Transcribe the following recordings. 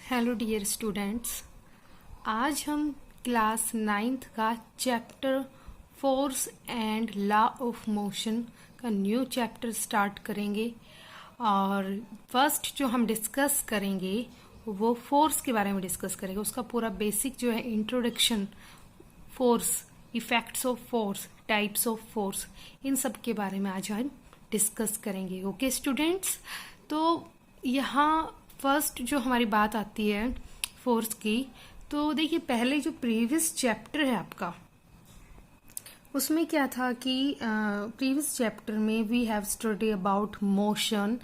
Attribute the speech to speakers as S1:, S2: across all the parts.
S1: Hello dear students, आज हम class 9th का chapter force and law of motion का न्यू चैप्टर स्टार्ट करेंगे। और फर्स्ट जो हम डिस्कस करेंगे वो फोर्स के बारे में डिस्कस करेंगे। उसका पूरा बेसिक जो है introduction, force, effects of force, types of force, इन सब के बारे में आज हम डिस्कस करेंगे। ओके स्टूडेंट्स, तो यहाँ फर्स्ट जो हमारी बात आती है फोर्स की, तो देखिए पहले जो प्रीवियस चैप्टर है आपका, उसमें क्या था कि प्रीवियस चैप्टर में we have study about motion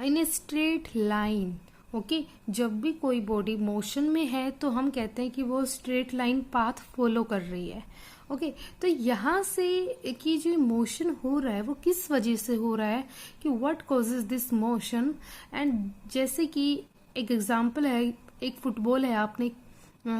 S1: in a straight line. Okay, जब भी कोई बॉडी मोशन में है तो हम कहते हैं कि वो स्ट्रेट लाइन पाथ फॉलो कर रही है। ओके, तो यहाँ से कि जो मोशन हो रहा है वो किस वजह से हो रहा है, कि what causes this motion. And जैसे कि एक एग्जांपल है, एक फुटबॉल है, आपने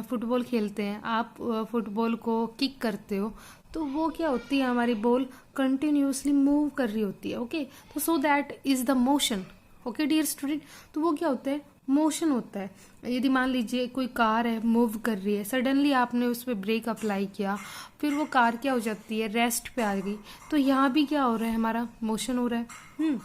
S1: फुटबॉल खेलते हैं, आप फुटबॉल को किक करते हो तो वो क्या होती है, हमारी बॉल कंटिन्यूसली मूव कर रही होती है। ओके, तो so that is the motion. Okay dear student, तो वो क्या होता है, मोशन होता है। यदि मान लीजिए कोई कार है, मूव कर रही है, सडनली आपने उस पर ब्रेक अप्लाई किया, फिर वो कार क्या हो जाती है, रेस्ट पे आ गई, तो यहाँ भी क्या हो रहा है, हमारा मोशन हो रहा है।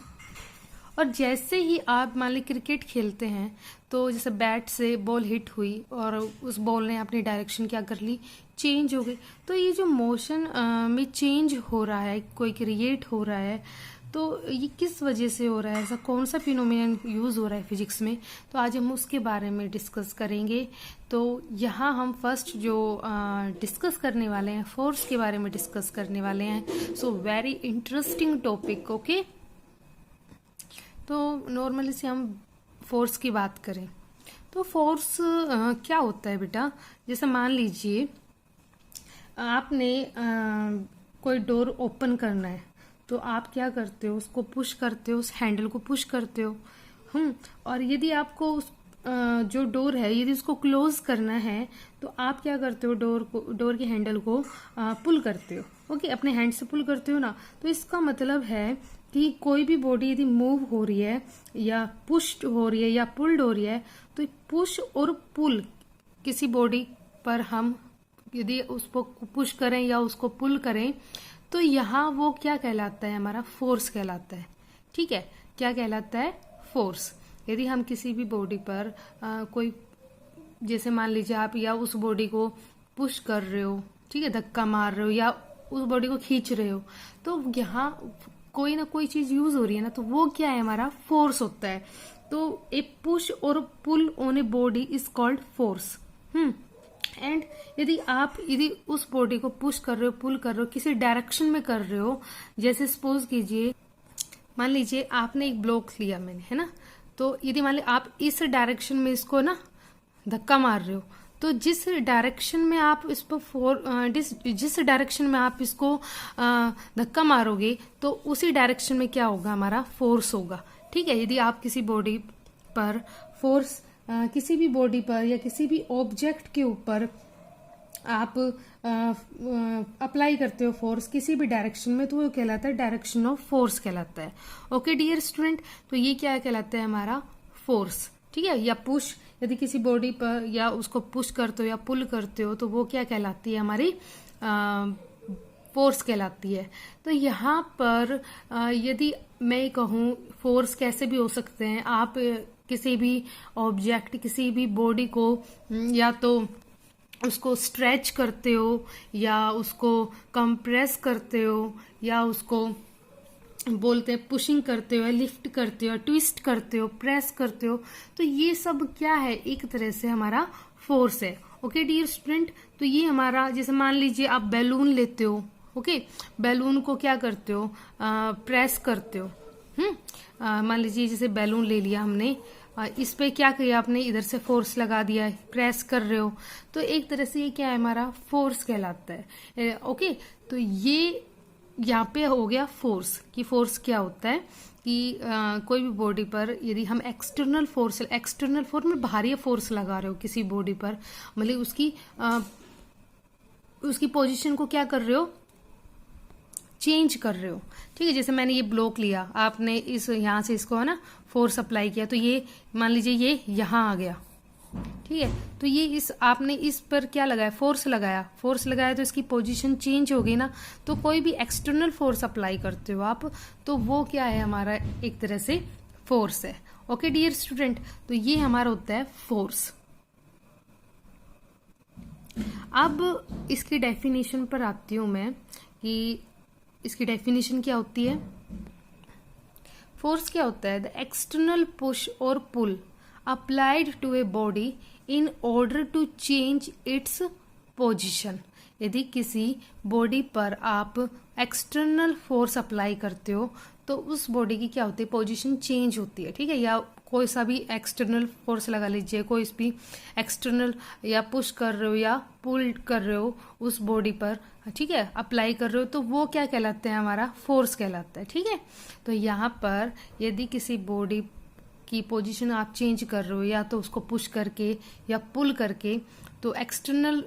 S1: और जैसे ही आप मान ली क्रिकेट खेलते हैं, तो जैसे बैट से बॉल हिट हुई और उस बॉल ने अपनी डायरेक्शन क्या कर ली, चेंज हो गई। तो ये जो मोशन में चेंज हो रहा है, कोई क्रिएट हो रहा है, तो ये किस वजह से हो रहा है, ऐसा कौन सा फिनोमिनन यूज हो रहा है फिजिक्स में, तो आज हम उसके बारे में डिस्कस करेंगे। तो यहाँ हम फर्स्ट जो डिस्कस करने वाले हैं, फोर्स के बारे में डिस्कस करने वाले हैं। So very interesting topic. Okay, तो नॉर्मली से हम फोर्स की बात करें तो फोर्स क्या होता है बेटा, जैसे मान लीजिए आपने कोई डोर ओपन करना है, तो आप क्या करते हो, उसको पुश करते हो, उस हैंडल को पुश करते हो। और यदि आपको उस जो डोर है, यदि उसको क्लोज करना है, तो आप क्या करते हो, डोर के हैंडल को पुल करते हो। ओके, अपने हैंड से पुल करते हो ना। तो इसका मतलब है कि कोई भी बॉडी यदि मूव हो रही है या पुश हो रही है या पुल्ड हो रही है, तो पुश और पुल किसी बॉडी पर हम यदि उसको पुश करें या उसको पुल करें, तो यहाँ वो क्या कहलाता है, हमारा फोर्स कहलाता है। ठीक है, क्या कहलाता है, फोर्स। यदि हम किसी भी बॉडी पर कोई, जैसे मान लीजिए आप या उस बॉडी को पुश कर रहे हो, ठीक है, धक्का मार रहे हो या उस बॉडी को खींच रहे हो, तो यहाँ कोई ना कोई चीज यूज हो रही है ना, तो वो क्या है, हमारा फोर्स होता है। तो ए पुश और pull on a body is called force. And यदि उस बॉडी को पुश कर रहे हो, पुल कर रहे हो, किसी डायरेक्शन में कर रहे हो, जैसे सपोज कीजिए, मान लीजिए आपने एक ब्लॉक लिया मैंने, है ना, तो यदि मान लीजिए आप इस डायरेक्शन में इसको ना धक्का मार रहे हो, तो जिस डायरेक्शन में आप इस पर जिस डायरेक्शन में आप इसको धक्का मारोगे, तो उसी डायरेक्शन में क्या होगा, हमारा फोर्स होगा। ठीक है, यदि आप किसी बॉडी पर फोर्स, किसी भी बॉडी पर या किसी भी ऑब्जेक्ट के ऊपर आप अप्लाई करते हो फोर्स किसी भी डायरेक्शन में, तो वो कहलाता है डायरेक्शन ऑफ फोर्स कहलाता है। ओके डियर स्टूडेंट, तो ये क्या कहलाता है, हमारा फोर्स। ठीक है, या पुश, यदि किसी बॉडी पर या उसको पुश करते हो या पुल करते हो, तो वो क्या कहलाती है, हमारी फोर्स कहलाती है। तो यहाँ पर यदि मैं कहूँ फोर्स कैसे भी हो सकते हैं, आप किसी भी ऑब्जेक्ट, किसी भी बॉडी को या तो उसको स्ट्रेच करते हो, या उसको कंप्रेस करते हो, या उसको बोलते हैं पुशिंग करते हो, लिफ्ट करते हो, ट्विस्ट करते हो, प्रेस करते हो, तो ये सब क्या है, एक तरह से हमारा फोर्स है। ओके डियर स्टूडेंट, तो ये हमारा, जैसे मान लीजिए आप बैलून लेते हो, ओके, बैलून को क्या करते हो, प्रेस करते हो। मान लीजिए जैसे बैलून ले लिया हमने, इस पे क्या किया आपने, इधर से फोर्स लगा दिया है, प्रेस कर रहे हो, तो एक तरह से ये क्या है, हमारा फोर्स कहलाता है। ओके, तो ये यहाँ पे हो गया फोर्स। कि फोर्स क्या होता है कि कोई भी बॉडी पर यदि हम एक्सटर्नल फोर्स में बाहरी फोर्स लगा रहे हो किसी बॉडी पर, मतलब उसकी पोजीशन को क्या कर रहे हो, चेंज कर रहे हो। ठीक है, जैसे मैंने ये ब्लॉक लिया, आपने इस यहाँ से इसको है ना फोर्स अप्लाई किया, तो ये मान लीजिए ये यहाँ आ गया, ठीक है। तो ये इस आपने इस पर क्या लगाया, फोर्स लगाया तो इसकी पोजीशन चेंज हो गई ना। तो कोई भी एक्सटर्नल फोर्स अप्लाई करते हो आप, तो वो क्या है, हमारा एक तरह से फोर्स है। ओके डियर स्टूडेंट, तो ये हमारा होता है फोर्स। अब इसकी डेफिनेशन पर आती हूं मैं कि इसकी डेफिनेशन क्या होती है। फोर्स क्या होता है, द एक्सटर्नल पुश और pull applied to a body in order to change its position. यदि किसी बॉडी पर आप एक्सटर्नल फोर्स अप्लाई करते हो तो उस बॉडी की क्या होती है, पोजीशन चेंज होती है। ठीक है, या कोई सा भी एक्सटर्नल फोर्स लगा लीजिए, कोई भी एक्सटर्नल या पुश कर रहे हो या पुल कर रहे हो उस बॉडी पर, ठीक है, अप्लाई कर रहे हो, तो वो क्या कहलाता है, हमारा फोर्स कहलाता है। ठीक है, तो यहाँ पर यदि किसी बॉडी की पोजीशन आप चेंज कर रहे हो, या तो उसको पुश करके या पुल करके, तो एक्सटर्नल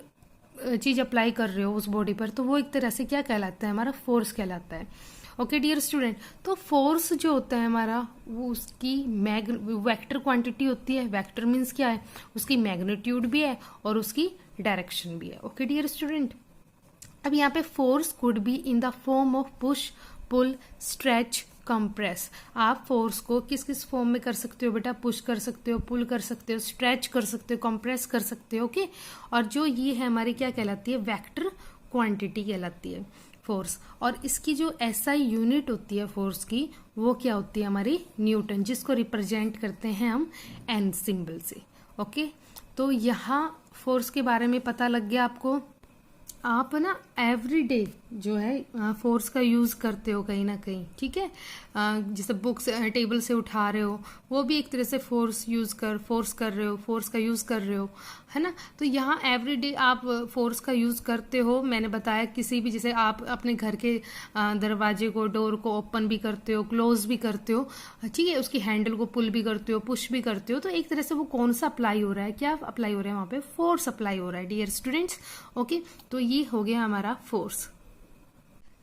S1: चीज अप्लाई कर रहे हो उस बॉडी पर, तो वो एक तरह से क्या कहलाता है, हमारा फोर्स कहलाता है। ओके डियर स्टूडेंट, तो फोर्स जो होता है हमारा, वो उसकी वेक्टर क्वांटिटी होती है। वेक्टर मीन्स क्या है, उसकी मैग्नीट्यूड भी है और उसकी डायरेक्शन भी है। ओके डियर स्टूडेंट, अब यहाँ पे force could be in the form of push, pull, stretch, compress. आप फोर्स को किस किस फॉर्म में कर सकते हो बेटा, पुश कर सकते हो, पुल कर सकते हो, स्ट्रेच कर सकते हो, कंप्रेस कर सकते हो। ओके, और जो ये है हमारी क्या कहलाती है, वेक्टर क्वांटिटी कहलाती है फोर्स। और इसकी जो एसआई यूनिट होती है फोर्स की, वो क्या होती है, हमारी न्यूटन, जिसको रिप्रेजेंट करते हैं हम एन सिंबल से। ओके, तो यहाँ फोर्स के बारे में पता लग गया आपको। आप ना एवरीडे जो है फोर्स का यूज करते हो कहीं ना कहीं, ठीक है, जैसे बुक्स टेबल से उठा रहे हो, वो भी एक तरह से फोर्स कर रहे हो, फोर्स का यूज कर रहे हो, है ना। तो यहाँ एवरीडे आप फोर्स का यूज करते हो। मैंने बताया किसी भी, जैसे आप अपने घर के दरवाजे को, डोर को ओपन भी करते हो, क्लोज भी करते हो, ठीक है, उसकी हैंडल को पुल भी करते हो, पुश भी करते हो, तो एक तरह से वो कौन सा अप्लाई हो रहा है, क्या अप्लाई हो रहा है, वहां पे फोर्स अप्लाई हो रहा है डियर स्टूडेंट्स। ओके, तो ये हो गया हमारा फोर्स।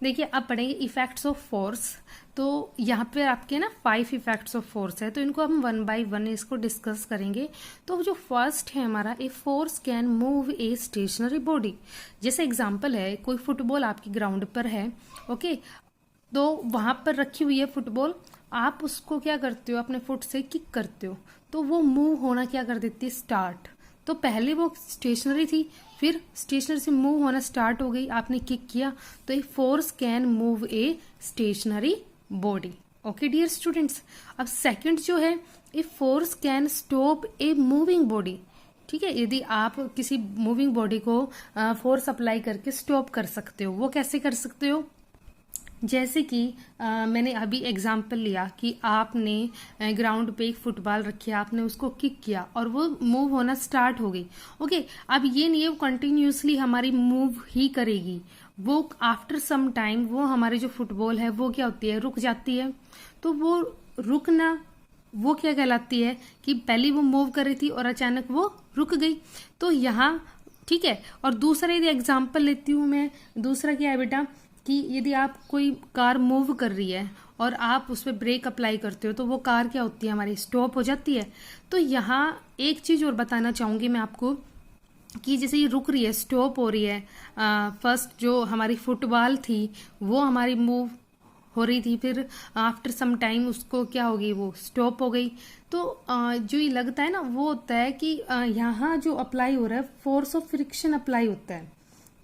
S1: देखिए अब पढ़ेंगे इफेक्ट्स ऑफ फोर्स। तो यहाँ पे आपके ना 5 इफेक्ट्स ऑफ फोर्स है, तो इनको हम 1 बाय 1 इसको डिस्कस करेंगे। तो जो फर्स्ट है हमारा, ए force can move a stationary body. जैसे एग्जांपल है, कोई फुटबॉल आपकी ग्राउंड पर है, ओके, तो वहां पर रखी हुई है फुटबॉल, आप उसको क्या करते हो, अपने फुट से किक करते हो, तो वो मूव होना क्या कर देती है, स्टार्ट। तो पहले वो स्टेशनरी थी, फिर स्टेशनरी से मूव होना स्टार्ट हो गई, आपने किक किया, तो a force can move a stationary body. Okay dear students, अब सेकंड जो है, a force can stop a moving body. ठीक है, यदि आप किसी मूविंग बॉडी को फोर्स अप्लाई करके स्टॉप कर सकते हो, वो कैसे कर सकते हो, जैसे कि मैंने अभी एग्जाम्पल लिया कि आपने ग्राउंड पे एक फुटबॉल रखी, आपने उसको किक किया और वो मूव होना स्टार्ट हो गई। ओके, अब ये नहीं है वो कंटिन्यूसली हमारी मूव ही करेगी, वो आफ्टर सम टाइम वो हमारी जो फुटबॉल है वो क्या होती है, रुक जाती है। तो वो रुकना, वो क्या कहलाती है कि पहले वो मूव कर रही थी और अचानक वो रुक गई। तो यहाँ ठीक है, और दूसरा यदि एग्जाम्पल लेती हूँ मैं, दूसरा क्या है बेटा, कि यदि आप कोई कार मूव कर रही है और आप उस पर ब्रेक अप्लाई करते हो, तो वो कार क्या होती है, हमारी स्टॉप हो जाती है। तो यहाँ एक चीज और बताना चाहूंगी मैं आपको कि जैसे ये रुक रही है, स्टॉप हो रही है, फर्स्ट जो हमारी फुटबॉल थी वो हमारी मूव हो रही थी, फिर आफ्टर सम टाइम उसको क्या हो गई, वो स्टॉप हो गई। तो जो ये लगता है ना, वो होता है कि यहाँ जो अप्लाई हो रहा है, फोर्स ऑफ फ्रिक्शन अप्लाई होता है।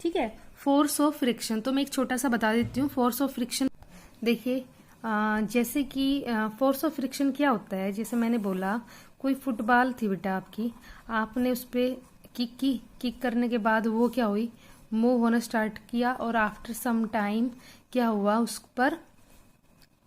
S1: ठीक है, फोर्स ऑफ फ्रिक्शन, तो मैं एक छोटा सा बता देती हूँ फोर्स ऑफ फ्रिक्शन। देखिए जैसे कि फोर्स ऑफ फ्रिक्शन क्या होता है, जैसे मैंने बोला कोई फुटबॉल थी बेटा आपकी, आपने उस पर किक की, किक करने के बाद वो क्या हुई, मूव होना स्टार्ट किया और आफ्टर सम टाइम क्या हुआ, उस पर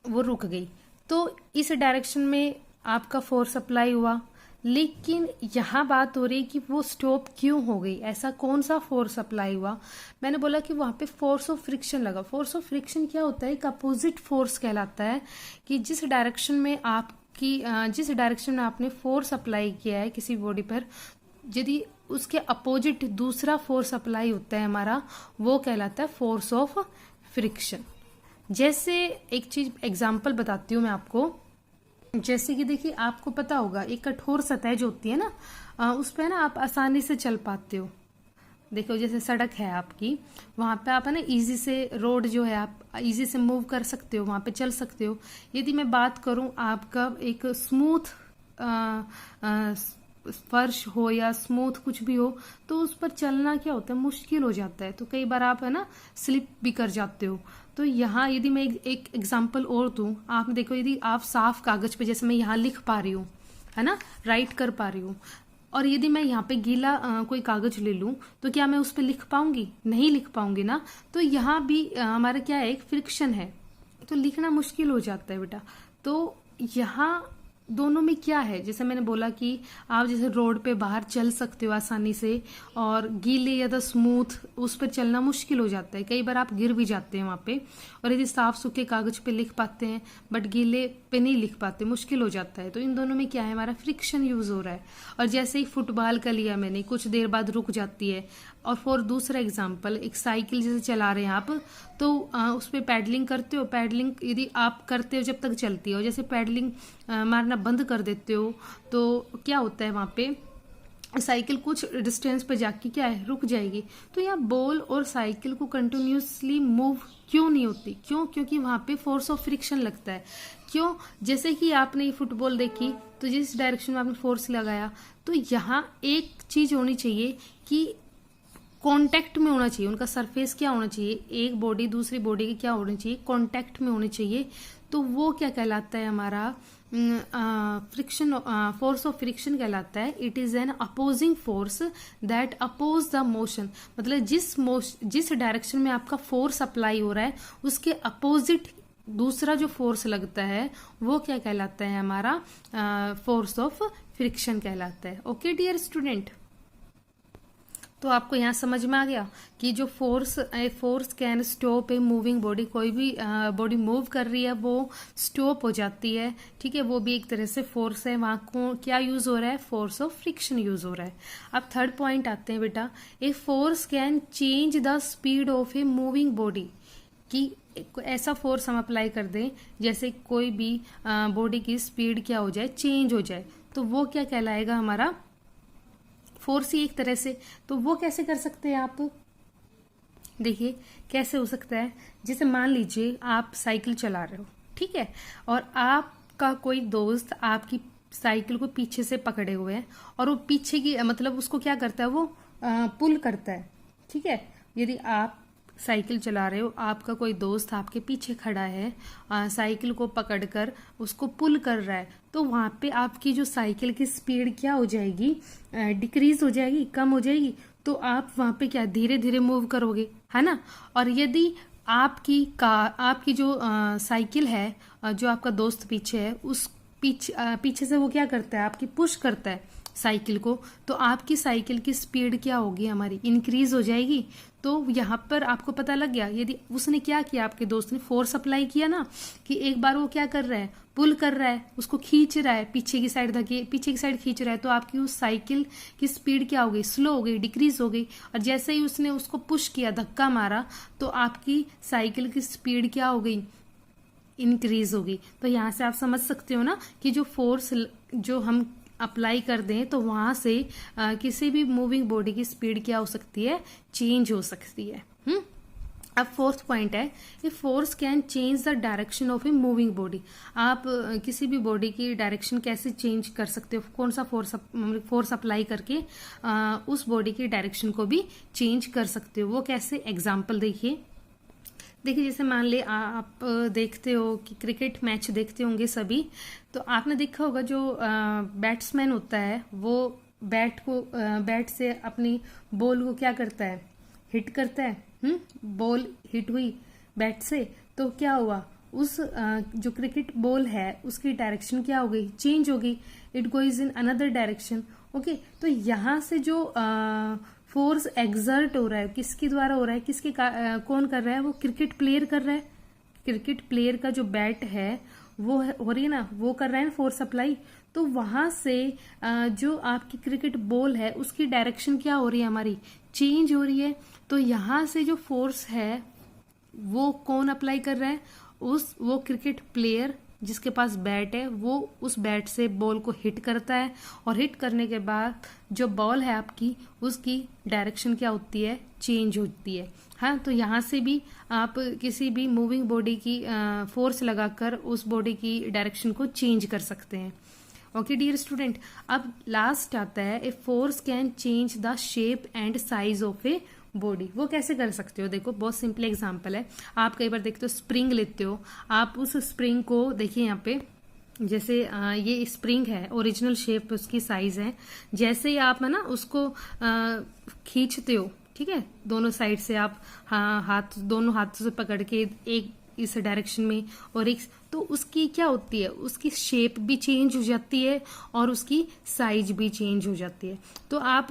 S1: वो रुक गई। तो इस डायरेक्शन में आपका फोर्स अप्लाई हुआ, लेकिन यहाँ बात हो रही है कि वो स्टॉप क्यों हो गई, ऐसा कौन सा फोर्स अप्लाई हुआ। मैंने बोला कि वहां पे फोर्स ऑफ फ्रिक्शन लगा। फोर्स ऑफ फ्रिक्शन क्या होता है, एक अपोजिट फोर्स कहलाता है, कि जिस डायरेक्शन में आपने फोर्स अप्लाई किया है किसी बॉडी पर, यदि उसके अपोजिट दूसरा फोर्स अप्लाई होता है हमारा, वो कहलाता है फोर्स ऑफ फ्रिक्शन। जैसे एक चीज एग्जाम्पल बताती हूँ मैं आपको, जैसे कि देखिए, आपको पता होगा एक कठोर सतह जो होती है ना, उस पे ना आप आसानी से चल पाते हो। देखो जैसे सड़क है आपकी, वहां पे आप है ना इजी से, रोड जो है आप इजी से मूव कर सकते हो, वहां पे चल सकते हो। यदि मैं बात करूं आपका एक स्मूथ फर्श हो या स्मूथ कुछ भी हो, तो उस पर चलना क्या होता है, मुश्किल हो जाता है। तो कई बार आप है ना स्लिप भी कर जाते हो। तो यहाँ यदि मैं एक एग्जांपल और दूं, आप देखो यदि आप साफ कागज पे, जैसे मैं यहाँ लिख पा रही हूँ, है ना, राइट कर पा रही हूँ, और यदि मैं यहाँ पे गीला कोई कागज ले लूं, तो क्या मैं उस पर लिख पाऊंगी? नहीं लिख पाऊंगी ना। तो यहाँ भी हमारा क्या है, एक फ्रिक्शन है, तो लिखना मुश्किल हो जाता है बेटा। तो यहाँ दोनों में क्या है, जैसे मैंने बोला कि आप जैसे रोड पे बाहर चल सकते हो आसानी से, और गीले या तो स्मूथ उस पर चलना मुश्किल हो जाता है, कई बार आप गिर भी जाते हैं वहां पे। और यदि साफ सूखे कागज पे लिख पाते हैं, बट गीले पे नहीं लिख पाते, मुश्किल हो जाता है। तो इन दोनों में क्या है, हमारा फ्रिक्शन यूज हो रहा है। और जैसे ही फुटबॉल का लिया मैंने, कुछ देर बाद रुक जाती है। और फॉर दूसरा एग्जाम्पल, एक साइकिल जैसे चला रहे हैं आप, तो उस पर पैडलिंग करते हो, पैडलिंग यदि आप करते हो जब तक चलती हो, जैसे पैडलिंग मारना बंद कर देते हो, तो क्या होता है वहां पे, साइकिल कुछ डिस्टेंस पे जाके क्या है, रुक जाएगी। तो यहाँ बॉल और साइकिल को कंटिन्यूसली मूव क्यों नहीं होती? क्यों? क्योंकि वहां पे फोर्स ऑफ फ्रिक्शन लगता है। क्यों? जैसे कि आपने ये फुटबॉल देखी, तो जिस डायरेक्शन में आपने फोर्स लगाया, तो यहाँ एक चीज होनी चाहिए कि कांटेक्ट में होना चाहिए, उनका सरफेस क्या होना चाहिए, एक बॉडी दूसरी बॉडी के क्या होना चाहिए, कांटेक्ट में होने चाहिए। तो वो क्या कहलाता है हमारा, फ्रिक्शन, फोर्स ऑफ फ्रिक्शन कहलाता है। It is an opposing force that oppose the motion. मतलब जिस डायरेक्शन में आपका फोर्स अप्लाई हो रहा है, उसके अपोजिट दूसरा जो फोर्स लगता है, वो क्या कहलाता है हमारा, फोर्स ऑफ फ्रिक्शन कहलाता है। ओके डियर स्टूडेंट, तो आपको यहाँ समझ में आ गया कि जो force can stop a moving body, कोई भी बॉडी मूव कर रही है वो स्टॉप हो जाती है, ठीक है, वो भी एक तरह से फोर्स है। वहां को क्या यूज हो रहा है, फोर्स ऑफ फ्रिक्शन यूज हो रहा है। अब थर्ड पॉइंट आते हैं बेटा, ए force can change the speed of A moving body, कि ऐसा फोर्स हम अप्लाई कर दें जैसे कोई भी बॉडी की स्पीड क्या हो जाए, चेंज हो जाए, तो वो क्या कहलाएगा, हमारा फोर्स ही एक तरह से। तो वो कैसे कर सकते हैं आप, देखिए कैसे हो सकता है। जैसे मान लीजिए आप साइकिल चला रहे हो, ठीक है, और आपका कोई दोस्त आपकी साइकिल को पीछे से पकड़े हुए है, और वो पीछे की मतलब उसको क्या करता है, वो पुल करता है, ठीक है। यदि आप साइकिल चला रहे हो, आपका कोई दोस्त आपके पीछे खड़ा है, साइकिल को पकड़कर उसको पुल कर रहा है, तो वहां पे आपकी जो साइकिल की स्पीड क्या हो जाएगी, डिक्रीज हो जाएगी, कम हो जाएगी। तो आप वहां पे क्या धीरे धीरे मूव करोगे, है ना। और यदि आपकी जो साइकिल है, जो आपका दोस्त पीछे है, उस पीछे से वो क्या करता है, आपकी पुश करता है साइकिल को, तो आपकी साइकिल की स्पीड क्या होगी, हमारी इंक्रीज हो जाएगी। तो यहाँ पर आपको पता लग गया, यदि उसने क्या किया, आपके दोस्त ने फोर्स अप्लाई किया ना, कि एक बार वो क्या कर रहा है, पुल कर रहा है, उसको खींच रहा है, पीछे की साइड खींच रहा है, तो आपकी उस साइकिल की स्पीड क्या हो गई, स्लो हो गई, डिक्रीज हो गई। और जैसे ही उसने उसको पुश किया, धक्का मारा, तो आपकी साइकिल की स्पीड क्या हो गई, इंक्रीज हो गई। तो यहाँ से आप समझ सकते हो ना कि जो फोर्स जो हम अप्लाई कर दें, तो वहां से किसी भी मूविंग बॉडी की स्पीड क्या हो सकती है, चेंज हो सकती है। अब फोर्थ पॉइंट है, a force can change the direction of A moving body. आप किसी भी बॉडी की डायरेक्शन कैसे चेंज कर सकते हो, कौन सा फोर्स अप्लाई करके उस बॉडी की डायरेक्शन को भी चेंज कर सकते हो। वो कैसे, एग्जाम्पल देखिए जैसे मान ले आप देखते हो कि क्रिकेट मैच देखते होंगे सभी, तो आपने देखा होगा जो बैट्समैन होता है, वो बैट से अपनी बॉल को क्या करता है, हिट करता है। बॉल हिट हुई बैट से, तो क्या हुआ, उस जो क्रिकेट बॉल है उसकी डायरेक्शन क्या हो गई, चेंज हो गई, it goes in another direction. Okay, तो यहाँ से जो फोर्स एक्सर्ट हो रहा है, किसके द्वारा हो रहा है, कौन कर रहा है, वो क्रिकेट प्लेयर कर रहा है। क्रिकेट प्लेयर का जो बैट है वो हो रही है ना, वो कर रहा है ना फोर्स अप्लाई। तो वहां से जो आपकी क्रिकेट बॉल है उसकी डायरेक्शन क्या हो रही है, हमारी चेंज हो रही है। तो यहां से जो फोर्स है वो कौन अप्लाई कर रहा है, वो क्रिकेट प्लेयर जिसके पास बैट है वो उस बैट से बॉल को हिट करता है, और हिट करने के बाद जो बॉल है आपकी उसकी डायरेक्शन क्या होती है, चेंज होती है। हाँ, तो यहाँ से भी आप किसी भी मूविंग बॉडी की फोर्स लगाकर उस बॉडी की डायरेक्शन को चेंज कर सकते हैं। ओके डियर स्टूडेंट, अब लास्ट आता है a force can change the shape and size of a body. वो कैसे कर सकते हो, देखो बहुत सिंपल एग्जांपल है। आप कई बार देखते हो स्प्रिंग लेते हो, आप उस स्प्रिंग को देखिए यहाँ पे, जैसे ये स्प्रिंग है, ओरिजिनल शेप उसकी साइज है, जैसे ही आप है ना उसको खींचते हो, ठीक है, दोनों साइड से आप दोनों हाथों से पकड़ के एक इस डायरेक्शन में और एक, तो उसकी क्या होती है, उसकी शेप भी चेंज हो जाती है और उसकी साइज भी चेंज हो जाती है। तो आप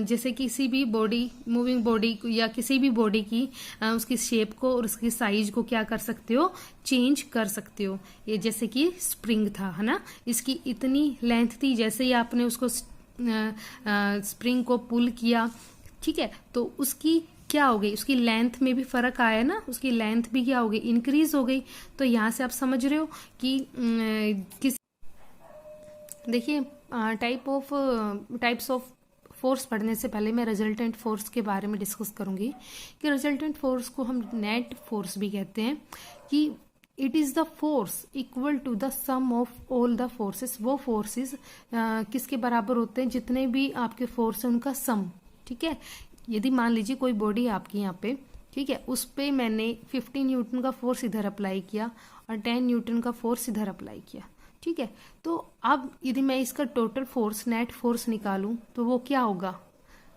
S1: जैसे किसी भी बॉडी, मूविंग बॉडी या किसी भी बॉडी की उसकी शेप को और उसकी साइज को क्या कर सकते हो, चेंज कर सकते हो। ये जैसे कि स्प्रिंग था, है ना, इसकी इतनी लेंथ थी, जैसे ही आपने उसको स्प्रिंग को पुल किया, ठीक है, तो उसकी क्या हो गई, उसकी लेंथ में भी फर्क आया ना, उसकी लेंथ भी क्या हो गई, इंक्रीज हो गई। तो यहाँ से आप समझ रहे हो कि किस, देखिए टाइप्स ऑफ फोर्स पढ़ने से पहले मैं रिजल्टेंट फोर्स के बारे में डिस्कस करूंगी कि रिजल्टेंट फोर्स को हम नेट फोर्स भी कहते हैं, कि it is the force equal to the sum of all the forces. वो फोर्सेस किसके बराबर होते हैं, जितने भी आपके फोर्स हैं उनका सम, ठीक है। यदि मान लीजिए कोई बॉडी है आपकी यहाँ पे, ठीक है, उस पे मैंने 50 न्यूटन का फोर्स इधर अप्लाई किया और 10 न्यूटन का फोर्स इधर अप्लाई किया, ठीक है, तो अब यदि मैं इसका टोटल फोर्स, नेट फोर्स निकालूं तो वो क्या होगा,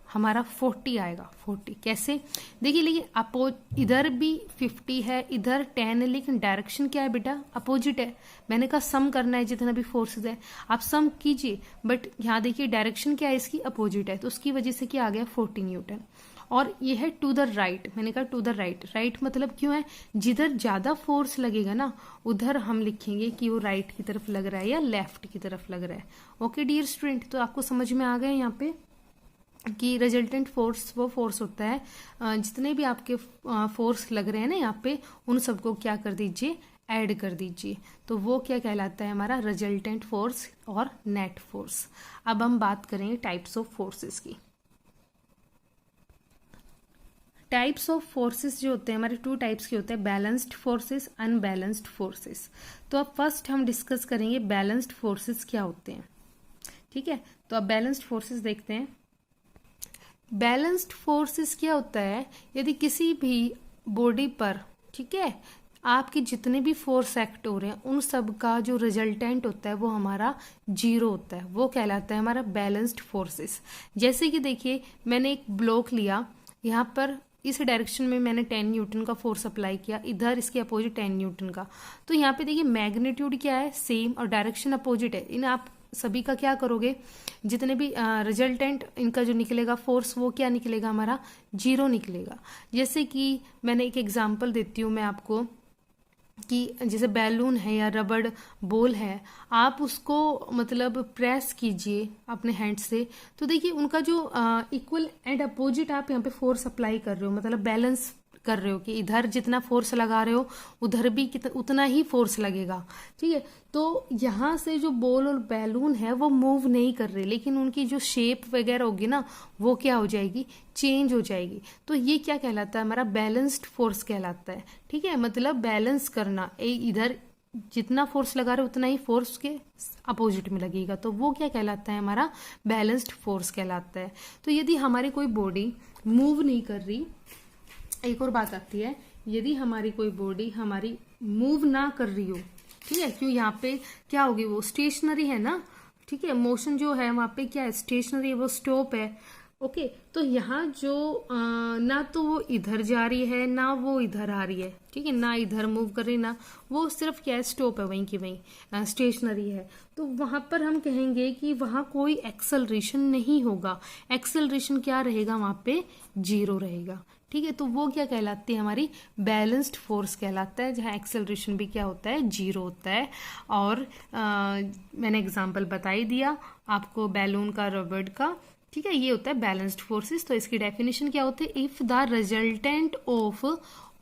S1: हमारा 40 आएगा। 40 कैसे, देखिए, लेकिन इधर भी 50 है, इधर 10 है, लेकिन डायरेक्शन क्या है बेटा, अपोजिट है। मैंने कहा सम करना है जितना भी फोर्सेस है, आप सम कीजिए, बट यहाँ देखिए डायरेक्शन क्या है, इसकी अपोजिट है, तो उसकी वजह से क्या आ गया 40 न्यूटन। और ये है टू द राइट, मैंने कहा टू द राइट, राइट मतलब क्यों है, जिधर ज्यादा फोर्स लगेगा ना उधर हम लिखेंगे कि वो राइट की तरफ लग रहा है या लेफ्ट की तरफ लग रहा है। ओके डियर स्टूडेंट, तो आपको समझ में आ गया यहाँ पे कि रिजल्टेंट फोर्स वो फोर्स होता है, जितने भी आपके फोर्स लग रहे हैं ना यहाँ पे, उन सबको क्या कर दीजिए, ऐड कर दीजिए, तो वो क्या कहलाता है, हमारा रिजल्टेंट फोर्स और नेट फोर्स। अब हम बात करेंगे टाइप्स ऑफ फोर्सेस की। टाइप्स ऑफ फोर्सेस जो होते हैं हमारे 2 टाइप्स के होते हैं, बैलेंस्ड फोर्सेस, अनबैलेंस्ड फोर्सेस। तो अब फर्स्ट हम डिस्कस करेंगे बैलेंस्ड फोर्सेस क्या होते हैं, ठीक है। तो अब बैलेंस्ड फोर्सेस देखते हैं। बैलेंस्ड फोर्सेस क्या होता है, यदि किसी भी बॉडी पर, ठीक है, आपके जितने भी फोर्स एक्ट हो रहे हैं उन सब का जो रिजल्टेंट होता है वो हमारा 0 होता है, वो कहलाता है हमारा बैलेंस्ड फोर्सेस। जैसे कि देखिए मैंने एक ब्लॉक लिया, यहाँ पर इस डायरेक्शन में मैंने 10 न्यूटन का फोर्स अप्लाई किया, इधर इसके अपोजिट 10 न्यूटन का, तो यहाँ पे देखिए मैग्नीट्यूड क्या है, सेम, और डायरेक्शन अपोजिट है। इन आप सभी का क्या करोगे, जितने भी रिजल्टेंट इनका जो निकलेगा फोर्स वो क्या निकलेगा, हमारा 0 निकलेगा। जैसे कि मैंने एक एग्जांपल देती हूँ मैं आपको, कि जैसे बैलून है या रबड़ बॉल है, आप उसको मतलब प्रेस कीजिए अपने हैंड से, तो देखिए उनका जो इक्वल एंड अपोजिट आप यहाँ पे फोर्स अप्लाई कर रहे हो, मतलब बैलेंस कर रहे हो कि इधर जितना फोर्स लगा रहे हो उधर भी उतना ही फोर्स लगेगा, ठीक है। तो यहाँ से जो बॉल और बैलून है वो मूव नहीं कर रहे, लेकिन उनकी जो शेप वगैरह होगी ना वो क्या हो जाएगी, चेंज हो जाएगी। तो ये क्या कहलाता है, हमारा बैलेंस्ड फोर्स कहलाता है, ठीक है, मतलब बैलेंस करना, इधर जितना फोर्स लगा रहे उतना ही फोर्स के अपोजिट में लगेगा, तो वो क्या कहलाता है, हमारा बैलेंस्ड फोर्स कहलाता है। तो यदि हमारी कोई बॉडी मूव नहीं कर रही, एक और बात आती है, यदि हमारी कोई बॉडी हमारी मूव ना कर रही हो, ठीक है, क्यों यहाँ पे क्या होगी, वो स्टेशनरी है ना, ठीक है, मोशन जो है वहां पे क्या है, स्टेशनरी है, वो स्टॉप है। ओके, तो यहाँ जो ना तो वो इधर जा रही है ना वो इधर आ रही है, ठीक है, ना इधर मूव कर रही ना, वो सिर्फ क्या है, स्टॉप है, वहीं की वहीं स्टेशनरी है। तो वहां पर हम कहेंगे कि वहां कोई एक्सेलरेशन नहीं होगा, एक्सेलरेशन क्या रहेगा, वहां पे 0 रहेगा, ठीक है। तो वो क्या कहलाती है, हमारी बैलेंस्ड फोर्स कहलाता है, जहाँ एक्सेलरेशन भी क्या होता है, 0 होता है। और मैंने एग्जांपल बता ही दिया आपको बैलून का, रबड़ का, ठीक है, ये होता है बैलेंस्ड फोर्सेस। तो इसकी डेफिनेशन क्या होती है, if the resultant of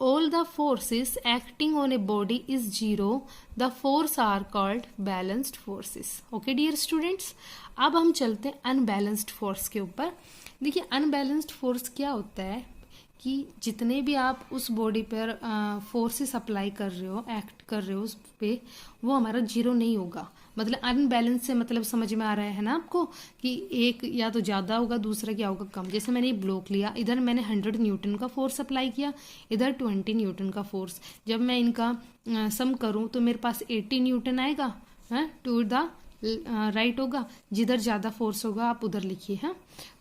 S1: all the forces acting on a body is zero, the force are called balanced forces. Okay dear students, अब हम चलते हैं अनबैलेंस्ड फोर्स के ऊपर. देखिए अनबैलेंस्ड फोर्स क्या होता है कि जितने भी आप उस बॉडी पर फोर्सेस अप्लाई कर रहे हो, एक्ट कर रहे हो उस पे, वो हमारा जीरो नहीं होगा. मतलब अनबैलेंस से मतलब समझ में आ रहा है ना आपको कि एक या तो ज़्यादा होगा, दूसरा क्या होगा कम. जैसे मैंने ये ब्लॉक लिया, इधर मैंने 100 न्यूटन का फोर्स अप्लाई किया, इधर 20 न्यूटन का फोर्स. जब मैं इनका सम करूँ तो मेरे पास 80 न्यूटन आएगा टू द राइट होगा. जिधर ज़्यादा फोर्स होगा आप उधर लिखिए. हाँ,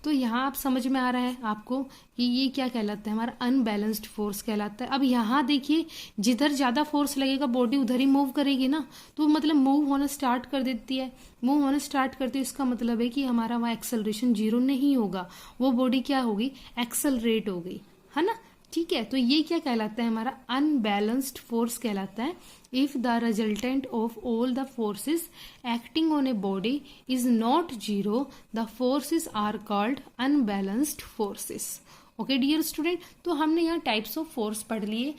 S1: तो यहाँ आप समझ में आ रहा है आपको कि ये क्या कहलाता है, हमारा अनबैलेंस्ड फोर्स कहलाता है. अब यहाँ देखिए जिधर ज़्यादा फोर्स लगेगा बॉडी उधर ही मूव करेगी ना, तो मतलब मूव होना स्टार्ट कर देती है. मूव होना स्टार्ट करती है, इसका मतलब है कि हमारा वहाँ एक्सेलरेशन जीरो नहीं होगा, वो बॉडी क्या होगी, एक्सेलरेट हो गई, है ना. ठीक है, तो ये क्या कहलाता है, हमारा अनबैलेंस्ड फोर्स कहलाता है. If the resultant of all the forces acting on a body is not zero, the forces are called unbalanced forces. Okay dear student, तो हमने यहाँ टाइप्स ऑफ फोर्स पढ़ लिए.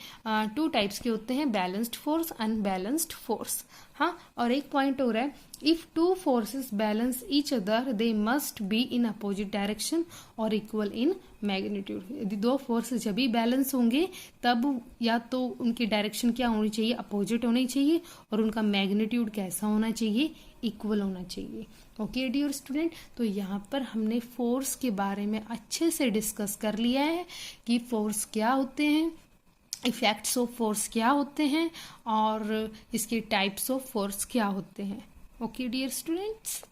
S1: 2 टाइप्स के होते हैं, बैलेंस्ड फोर्स, अनबैलेंस्ड फोर्स. हाँ, और एक पॉइंट हो रहा है, if 2 forces balance each other they must be in opposite direction और इक्वल इन मैग्नीट्यूड. यदि 2 फोर्सेस जब भी बैलेंस होंगे तब या तो उनकी डायरेक्शन क्या होनी चाहिए, अपोजिट होनी चाहिए, और उनका मैग्नीट्यूड कैसा होना चाहिए, इक्वल होना चाहिए. ओके डियर स्टूडेंट, तो यहाँ पर हमने फोर्स के बारे में अच्छे से डिस्कस कर लिया है कि फोर्स क्या होते हैं, इफेक्ट्स ऑफ फोर्स क्या होते हैं, और इसके टाइप्स ऑफ फोर्स क्या होते हैं. Okay dear students.